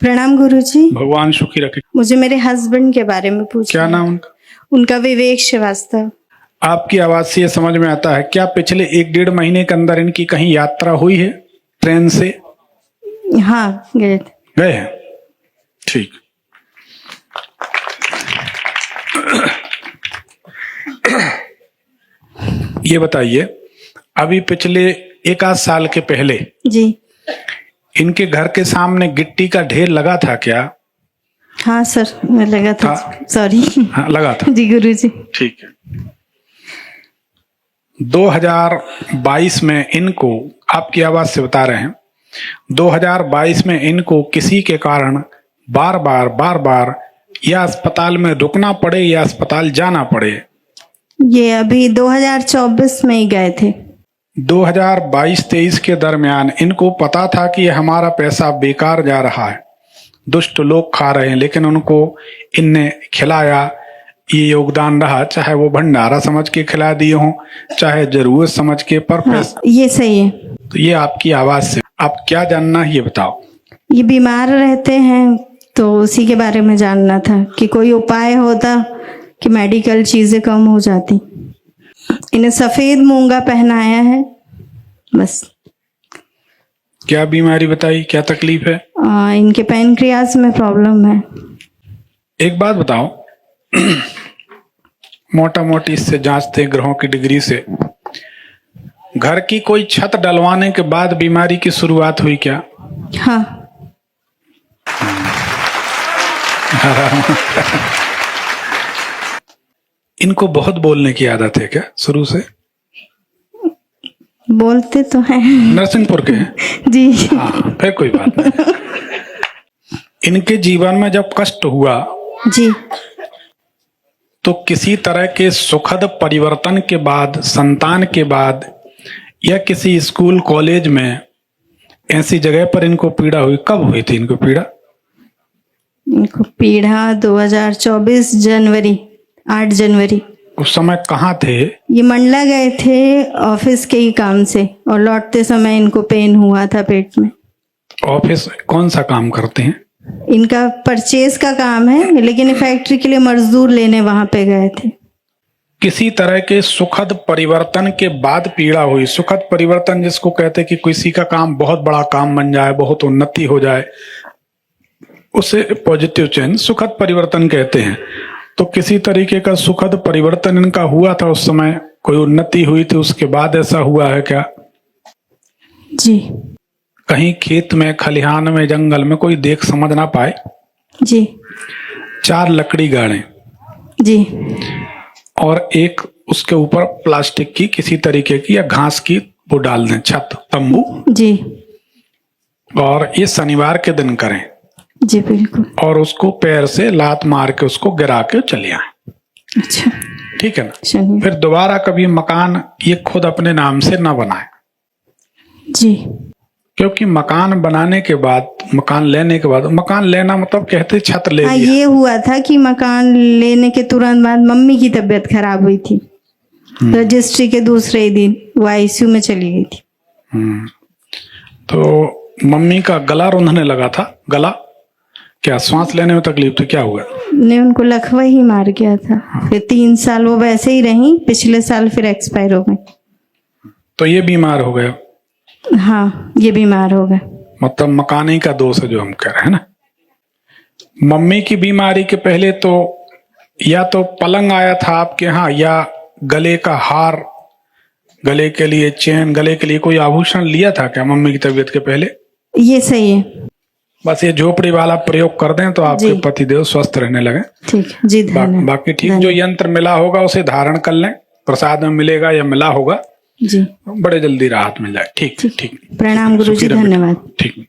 प्रणाम गुरुजी। भगवान सुखी रखे। मुझे मेरे हस्बैंड के बारे में पूछना क्या है। नाम उनका? उनका विवेक श्रीवास्तव। आपकी आवाज से ये समझ में आता है, क्या पिछले 1-1.5 महीने के अंदर इनकी कहीं यात्रा हुई है ट्रेन से? हाँ, गए थे। गए हैं, ठीक। ये बताइए, अभी पिछले 1 आध साल के पहले जी। इनके घर के सामने गिट्टी का ढेर लगा था क्या? हाँ सर, मैं लगा था। सॉरी। हाँ, लगा था। जी गुरुजी। ठीक है। 2022 में इनको, आपकी आवाज से बता रहे हैं, 2022 में इनको किसी के कारण बार बार या अस्पताल में रुकना पड़े या अस्पताल जाना पड़े। ये अभी 2024 में ही गए थे। 2022-23 के दरमियान इनको पता था कि हमारा पैसा बेकार जा रहा है, दुष्ट लोग खा रहे हैं, लेकिन उनको इनने खिलाया, ये योगदान रहा, चाहे वो भंडारा समझ के खिला दिए हों, चाहे जरूरत समझ के, पर हाँ, ये सही है। तो ये आपकी आवाज से आप क्या जानना है ये बताओ। ये बीमार रहते हैं तो उसी के बारे में जानना था कि कोई उपाय होता कि मेडिकल चीजें कम हो जाती। इन्हें सफेद मूंगा पहनाया है बस। क्या बीमारी बताई, क्या तकलीफ है? इनके पैनक्रियाज में प्रॉब्लम है। एक बात बताओ, मोटा मोटी इससे जांचते ग्रहों की डिग्री से, घर की कोई छत डलवाने के बाद बीमारी की शुरुआत हुई क्या? हाँ। इनको बहुत बोलने की आदत है क्या शुरू से? बोलते तो हैं। नरसिंहपुर के हैं? जी। हाँ, फिर कोई बात नहीं। इनके जीवन में जब कष्ट हुआ जी, तो किसी तरह के सुखद परिवर्तन के बाद, संतान के बाद, या किसी स्कूल कॉलेज में ऐसी जगह पर इनको पीड़ा हुई? कब हुई थी इनको पीड़ा? इनको पीड़ा 2024 जनवरी, 8 जनवरी। उस समय कहाँ थे? ये मंडला गए थे ऑफिस के ही काम से, और लौटते समय इनको पेन हुआ था पेट में। ऑफिस कौन सा काम करते हैं? इनका परचेज का काम है, लेकिन फैक्ट्री के लिए मजदूर लेने वहां पे गए थे। किसी तरह के सुखद परिवर्तन के बाद पीड़ा हुई। सुखद परिवर्तन जिसको कहते हैं कि किसी का काम बहुत बड़ा काम बन जाए, बहुत उन्नति हो जाए, उसे पॉजिटिव चेंज सुखद परिवर्तन कहते हैं। तो किसी तरीके का सुखद परिवर्तन इनका हुआ था उस समय, कोई उन्नति हुई थी, उसके बाद ऐसा हुआ है क्या? जी। कहीं खेत में, खलिहान में, जंगल में कोई देख समझ ना पाए? जी। 4 लकड़ी गाड़े जी। और एक उसके ऊपर प्लास्टिक की किसी तरीके की या घास की वो डाल दें, छत, तंबू। जी। और ये शनिवार के दिन करें। जी बिल्कुल। और उसको पैर से लात मार के उसको गिरा के चले आए। अच्छा, ठीक है ना? चलिए। फिर दोबारा कभी मकान ये खुद अपने नाम से ना बनाए। जी। क्योंकि मकान बनाने के बाद, मकान लेने के बाद, मकान लेना मतलब कहते छत ले लिया। ये हुआ था कि मकान लेने के तुरंत बाद मम्मी की तबीयत खराब हुई थी। रजिस्ट्री के दूसरे ही दिन वो आईसीयू में चली गई थी। तो मम्मी का गला रुंधने लगा था। गला क्या, सांस लेने में तकलीफ थी, क्या हुआ? ने उनको लकवा ही मार गया था। फिर 3 साल वो वैसे ही रही, पिछले साल फिर एक्सपायर हो गए। तो ये बीमार हो गया? हाँ, ये बीमार हो गए। मतलब मकान ही का दोष है जो हम कह रहे हैं ना। मम्मी की बीमारी के पहले तो या तो पलंग आया था आपके यहाँ, या गले का हार, गले के लिए चेन, गले के लिए कोई आभूषण लिया था क्या मम्मी की तबीयत के पहले? ये सही है। बस ये झोपड़ी वाला प्रयोग कर दें तो आपके पतिदेव स्वस्थ रहने लगे। ठीक जी, धन्यवाद। बाकी ठीक, जो यंत्र मिला होगा उसे धारण कर लें, प्रसाद में मिलेगा या मिला होगा जी, बड़े जल्दी राहत मिल जाए। ठीक ठीक। प्रणाम गुरुजी, धन्यवाद। ठीक।